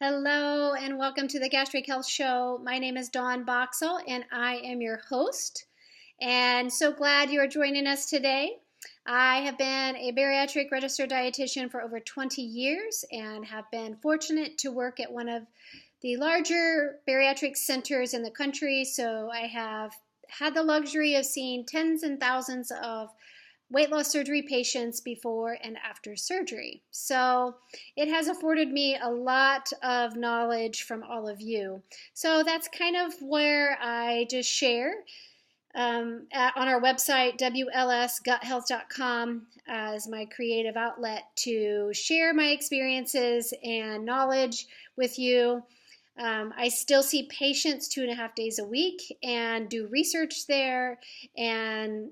Hello and welcome to the Gastric Health Show. My name is Dawn Boxall and I am your host. And so glad you are joining us today. I have been a bariatric registered dietitian for over 20 years and have been fortunate to work at one of the larger bariatric centers in the country. So I have had the luxury of seeing tens and thousands of weight loss surgery patients before and after surgery. So it has afforded me a lot of knowledge from all of you. So that's kind of where I just share on our website, wlsguthealth.com, as my creative outlet to share my experiences and knowledge with you. I still see patients 2.5 days a week and do research there and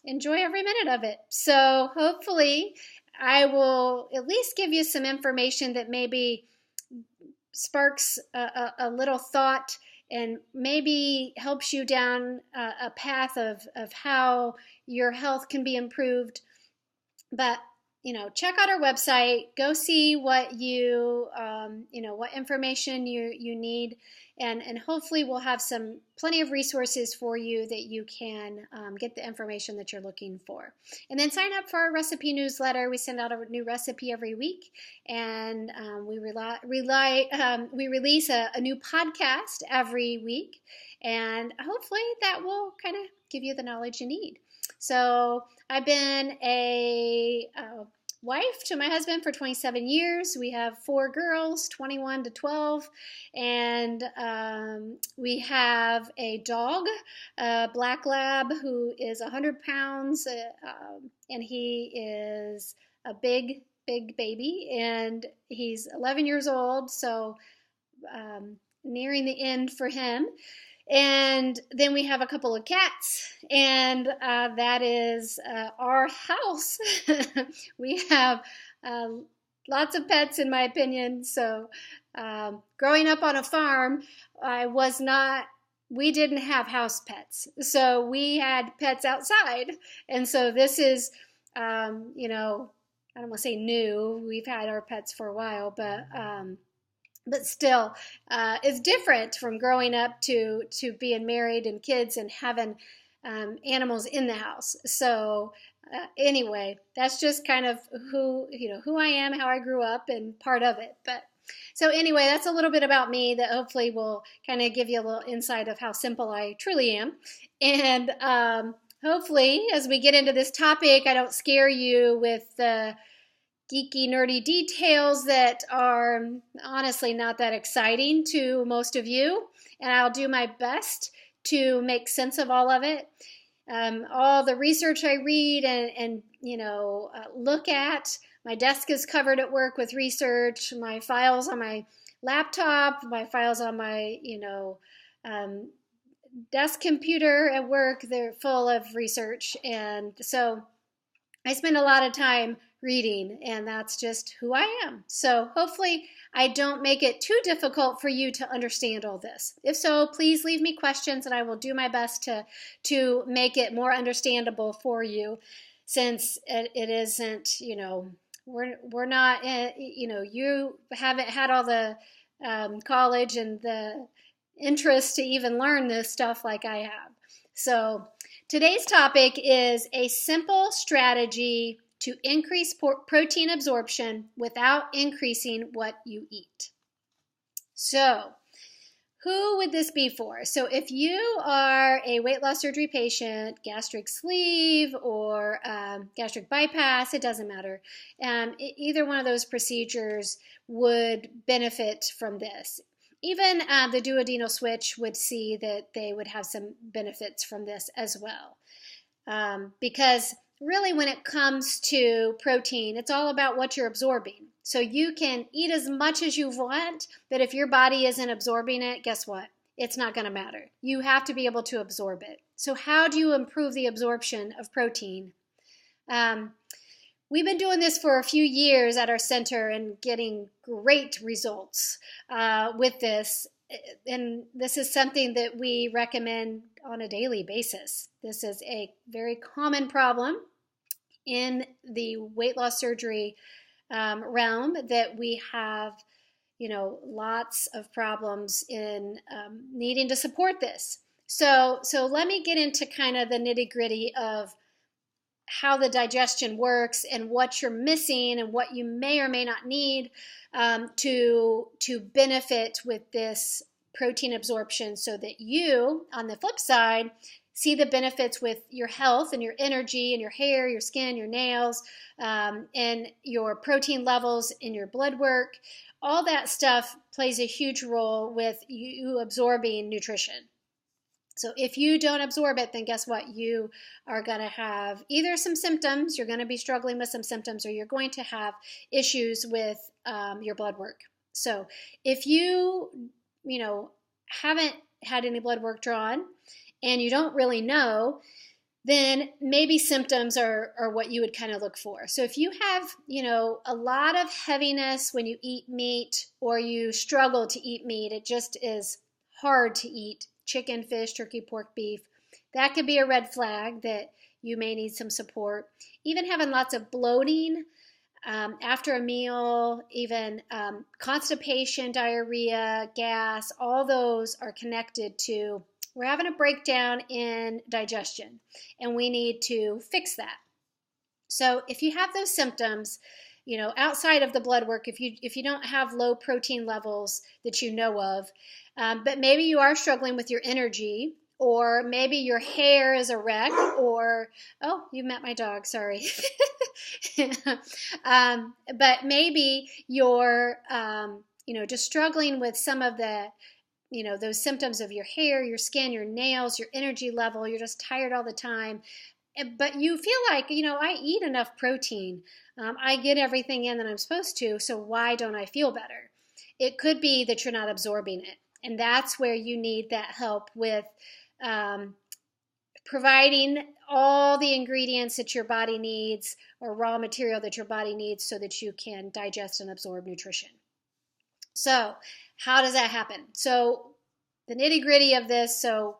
enjoy every minute of it. So hopefully I will at least give you some information that maybe sparks a little thought and maybe helps you down a path of how your health can be improved. But check out our website, go see what what information you need, and hopefully we'll have plenty of resources for you that you can get the information that you're looking for. And then sign up for our recipe newsletter. We send out a new recipe every week, and we release a new podcast every week, and hopefully that will kind of give you the knowledge you need. So I've been a wife to my husband for 27 years. We have 4 girls, 21 to 12, and we have a dog, a black lab, who is 100 pounds, and he is a big baby, and he's 11 years old, so nearing the end for him. And then we have a couple of cats, and that is our house. We have lots of pets, in my opinion. So growing up on a farm, we didn't have house pets. So we had pets outside. And so this is, I don't want to say new. We've had our pets for a while, but still, it's different from growing up to being married and kids and having animals in the house. So anyway, that's just kind of who I am, how I grew up, and part of it. But so anyway, that's a little bit about me that hopefully will kind of give you a little insight of how simple I truly am. And hopefully, as we get into this topic, I don't scare you with the geeky, nerdy details that are honestly not that exciting to most of you, and I'll do my best to make sense of all of it. All the research I read and look at, my desk is covered at work with research, my files on my laptop, my files on my desk computer at work, they're full of research, and so I spend a lot of time reading, and that's just who I am. So hopefully I don't make it too difficult for you to understand all this. If so, please leave me questions and I will do my best to make it more understandable for you, since it isn't, we're not, you haven't had all the college and the interest to even learn this stuff like I have. So today's topic is a simple strategy to increase protein absorption without increasing what you eat. So, who would this be for? So if you are a weight loss surgery patient, gastric sleeve or gastric bypass, it doesn't matter. Either one of those procedures would benefit from this. Even the duodenal switch would see that they would have some benefits from this as well. Because really when it comes to protein, it's all about what you're absorbing. So you can eat as much as you want, but if your body isn't absorbing it, guess what? It's not going to matter. You have to be able to absorb it. So how do you improve the absorption of protein? We've been doing this for a few years at our center and getting great results with this. And this is something that we recommend on a daily basis. This is a very common problem in the weight loss surgery realm that we have, lots of problems in needing to support this. So let me get into kind of the nitty gritty of how the digestion works and what you're missing and what you may or may not need to benefit with this protein absorption, so that you, on the flip side, see the benefits with your health and your energy and your hair, your skin, your nails, and your protein levels in your blood work. All that stuff plays a huge role with you absorbing nutrition. So if you don't absorb it, then guess what? You are going to have either some symptoms, you're going to be struggling with some symptoms, or you're going to have issues with your blood work. So if you, haven't had any blood work drawn and you don't really know, then maybe symptoms are what you would kind of look for. So if you have, a lot of heaviness when you eat meat, or you struggle to eat meat, it just is hard to eat chicken, fish, turkey, pork, beef, that could be a red flag that you may need some support. Even having lots of bloating after a meal, even constipation, diarrhea, gas, all those are connected to we're having a breakdown in digestion, and we need to fix that. So if you have those symptoms, outside of the blood work, if you don't have low protein levels that you know of, but maybe you are struggling with your energy, or maybe your hair is a wreck, or, oh, you met my dog, sorry. But maybe you're, just struggling with some of the, those symptoms of your hair, your skin, your nails, your energy level, you're just tired all the time. But you feel like, I eat enough protein. I get everything in that I'm supposed to, so why don't I feel better? It could be that you're not absorbing it. And that's where you need that help with providing all the ingredients that your body needs, or raw material that your body needs, so that you can digest and absorb nutrition. So how does that happen? So the nitty gritty of this, so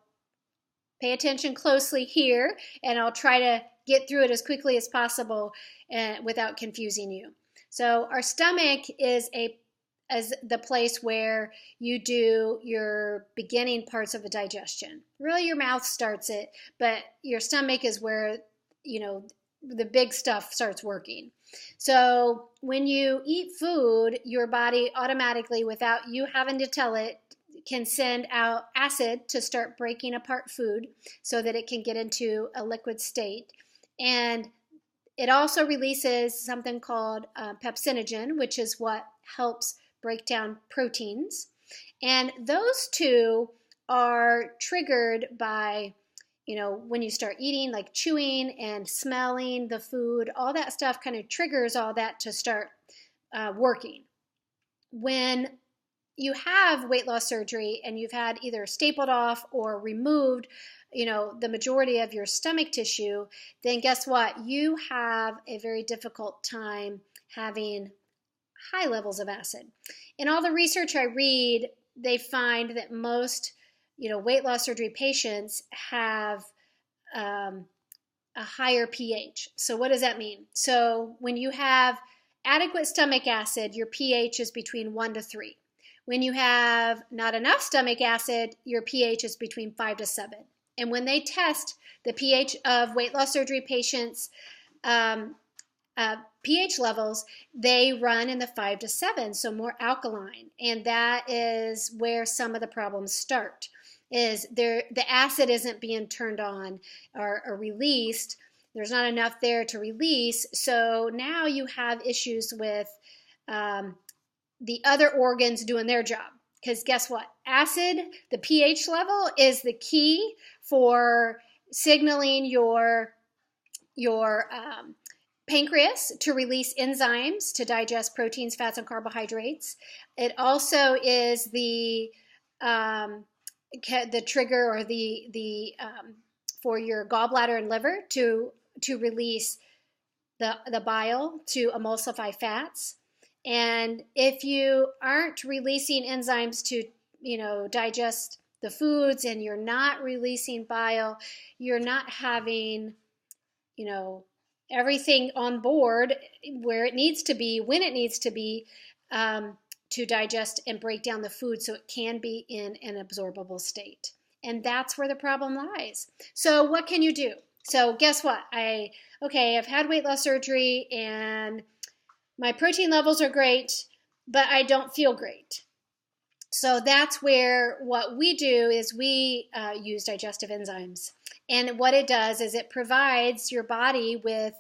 pay attention closely here, and I'll try to get through it as quickly as possible without confusing you. So our stomach is the place where you do your beginning parts of the digestion. Really, your mouth starts it, but your stomach is where, the big stuff starts working. So when you eat food, your body automatically, without you having to tell it, can send out acid to start breaking apart food so that it can get into a liquid state. And it also releases something called pepsinogen, which is what helps break down proteins. And those two are triggered by, when you start eating, like chewing and smelling the food, all that stuff kind of triggers all that to start working. When you have weight loss surgery and you've had either stapled off or removed, the majority of your stomach tissue, then guess what? You have a very difficult time having high levels of acid. In all the research I read, they find that most, weight loss surgery patients have a higher pH. So what does that mean? So when you have adequate stomach acid, your pH is between 1 to 3. When you have not enough stomach acid, your pH is between 5 to 7. And when they test the pH of weight loss surgery patients' pH levels, they run in the 5 to 7, so more alkaline. And that is where some of the problems start, is the acid isn't being turned on or released. There's not enough there to release. So now you have issues with the other organs doing their job. Because guess what? Acid, the pH level, is the key for signaling your pancreas to release enzymes to digest proteins, fats, and carbohydrates. It also is the trigger, or the for your gallbladder and liver to release the bile to emulsify fats. And if you aren't releasing enzymes to, digest the foods, and you're not releasing bile, you're not having, everything on board where it needs to be, when it needs to be, to digest and break down the food so it can be in an absorbable state. And that's where the problem lies. So what can you do? So guess what? I've had weight loss surgery and my protein levels are great, but I don't feel great. So that's where what we do is we use digestive enzymes. And what it does is it provides your body with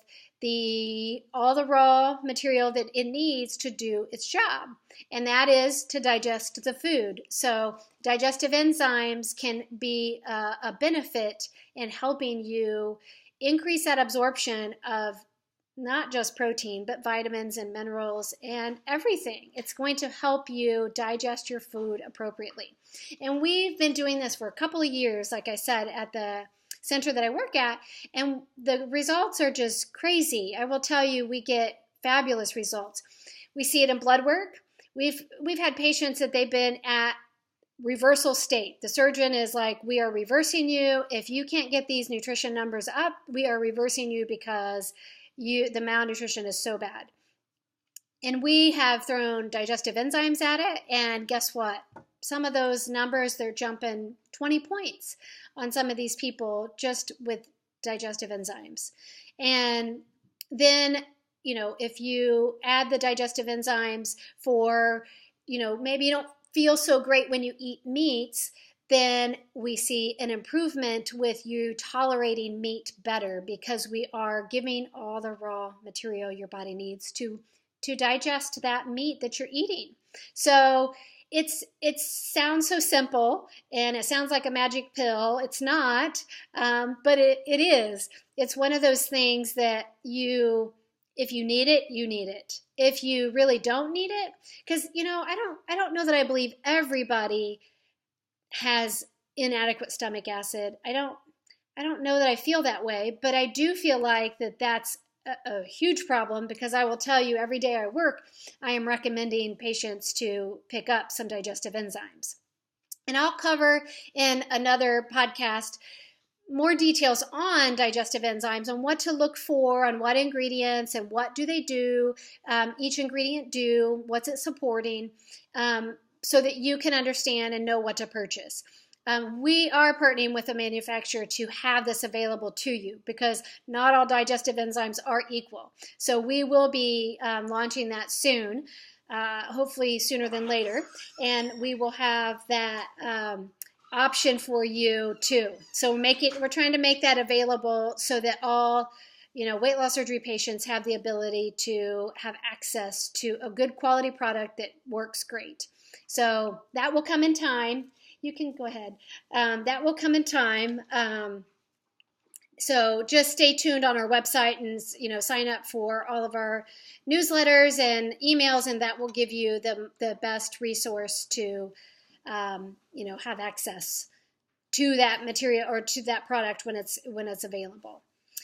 all the raw material that it needs to do its job, and that is to digest the food. So digestive enzymes can be a benefit in helping you increase that absorption of not just protein, but vitamins and minerals and everything. It's going to help you digest your food appropriately. And we've been doing this for a couple of years, like I said, at the center that I work at, and the results are just crazy. I will tell you, we get fabulous results. We see it in blood work. We've had patients that they've been at reversal state. The surgeon is like, we are reversing you. If you can't get these nutrition numbers up, we are reversing you because the malnutrition is so bad. And we have thrown digestive enzymes at it, and guess what? Some of those numbers, they're jumping 20 points on some of these people just with digestive enzymes. And then, if you add the digestive enzymes for, maybe you don't feel so great when you eat meats, then we see an improvement with you tolerating meat better because we are giving all the raw material your body needs to digest that meat that you're eating. So it sounds so simple and it sounds like a magic pill. It's not, but it is. It's one of those things that if you need it, you need it. If you really don't need it, because I don't know that I believe everybody has inadequate stomach acid. I don't know that I feel that way, but I do feel like that's a huge problem, because I will tell you, every day I work, I am recommending patients to pick up some digestive enzymes. And I'll cover in another podcast more details on digestive enzymes and what to look for, on what ingredients and what do they do, each ingredient do, what's it supporting, so that you can understand and know what to purchase. We are partnering with a manufacturer to have this available to you, because not all digestive enzymes are equal. So we will be launching that soon, hopefully sooner than later, and we will have that option for you too. So we're trying to make that available so that all weight loss surgery patients have the ability to have access to a good quality product that works great. So that will come in time. You can go ahead. That will come in time. So just stay tuned on our website and sign up for all of our newsletters and emails, and that will give you the best resource to have access to that material or to that product when it's available.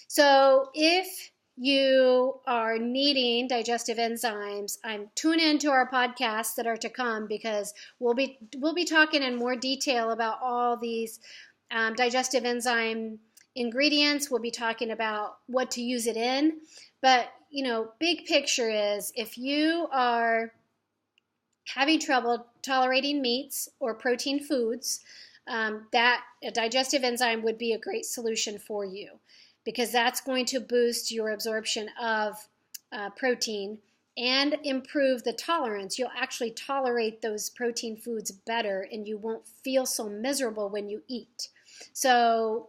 So if you are needing digestive enzymes, tune into our podcasts that are to come, because we'll be talking in more detail about all these digestive enzyme ingredients. We'll be talking about what to use it in. But big picture is, if you are having trouble tolerating meats or protein foods, that a digestive enzyme would be a great solution for you, because that's going to boost your absorption of protein and improve the tolerance. You'll actually tolerate those protein foods better, and you won't feel so miserable when you eat. So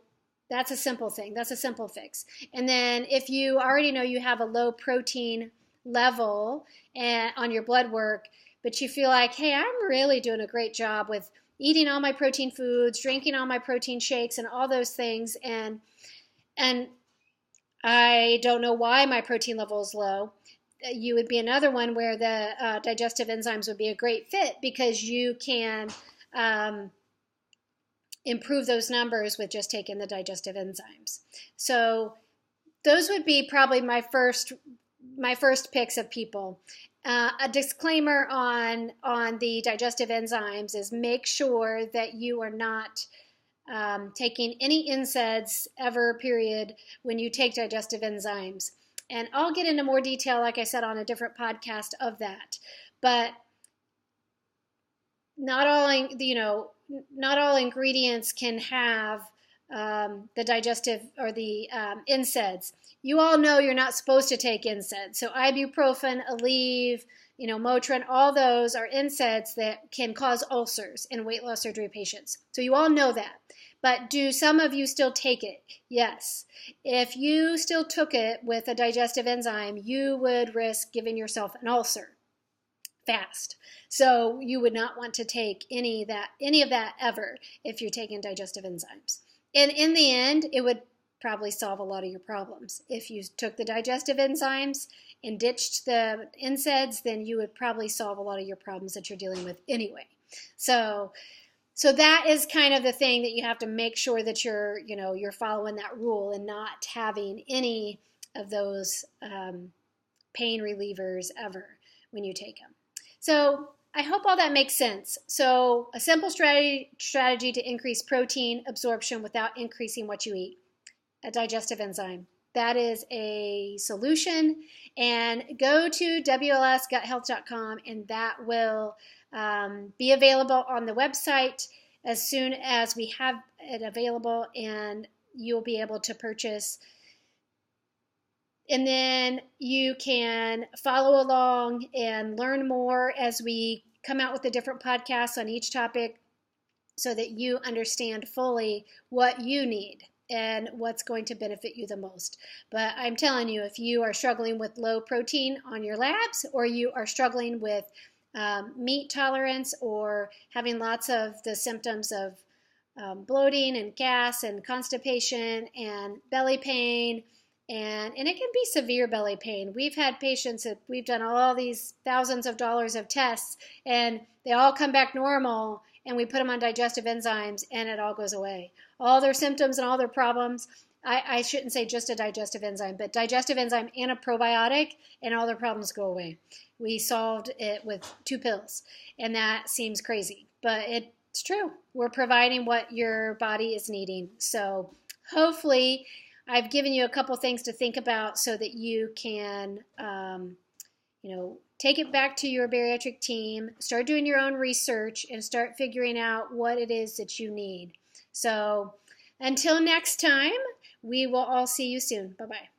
that's a simple thing. That's a simple fix. And then if you already know you have a low protein level on your blood work, but you feel like, hey, I'm really doing a great job with eating all my protein foods, drinking all my protein shakes and all those things, and I don't know why my protein level is low, you would be another one where the digestive enzymes would be a great fit, because you can improve those numbers with just taking the digestive enzymes. So those would be probably my first picks of people. A disclaimer on the digestive enzymes is, make sure that you are not taking any NSAIDs ever, period, when you take digestive enzymes. And I'll get into more detail, like I said, on a different podcast of that. But not all, not all ingredients can have the digestive or the NSAIDs. You all know you're not supposed to take NSAIDs. So ibuprofen, Aleve, Motrin, all those are NSAIDs that can cause ulcers in weight loss surgery patients. So you all know that. But do some of you still take it? Yes. If you still took it with a digestive enzyme, you would risk giving yourself an ulcer fast. So you would not want to take any of that ever if you're taking digestive enzymes. And in the end, it would probably solve a lot of your problems. If you took the digestive enzymes and ditched the NSAIDs, then you would probably solve a lot of your problems that you're dealing with anyway. So that is kind of the thing that you have to make sure that you're following that rule and not having any of those pain relievers ever when you take them. So I hope all that makes sense. So a simple strategy to increase protein absorption without increasing what you eat, a digestive enzyme. That is a solution. And go to WLSGutHealth.com, and that will be available on the website as soon as we have it available, and you'll be able to purchase. And then you can follow along and learn more as we come out with the different podcasts on each topic so that you understand fully what you need and what's going to benefit you the most. But I'm telling you, if you are struggling with low protein on your labs, or you are struggling with meat tolerance, or having lots of the symptoms of bloating and gas and constipation and belly pain, and it can be severe belly pain. We've had patients that we've done all these thousands of dollars of tests, and they all come back normal, and we put them on digestive enzymes, and it all goes away. All their symptoms and all their problems, I shouldn't say just a digestive enzyme, but digestive enzyme and a probiotic, and all their problems go away. We solved it with 2 pills, and that seems crazy, but it's true. We're providing what your body is needing. So hopefully I've given you a couple things to think about so that you can, take it back to your bariatric team, start doing your own research, and start figuring out what it is that you need. So until next time, we will all see you soon. Bye-bye.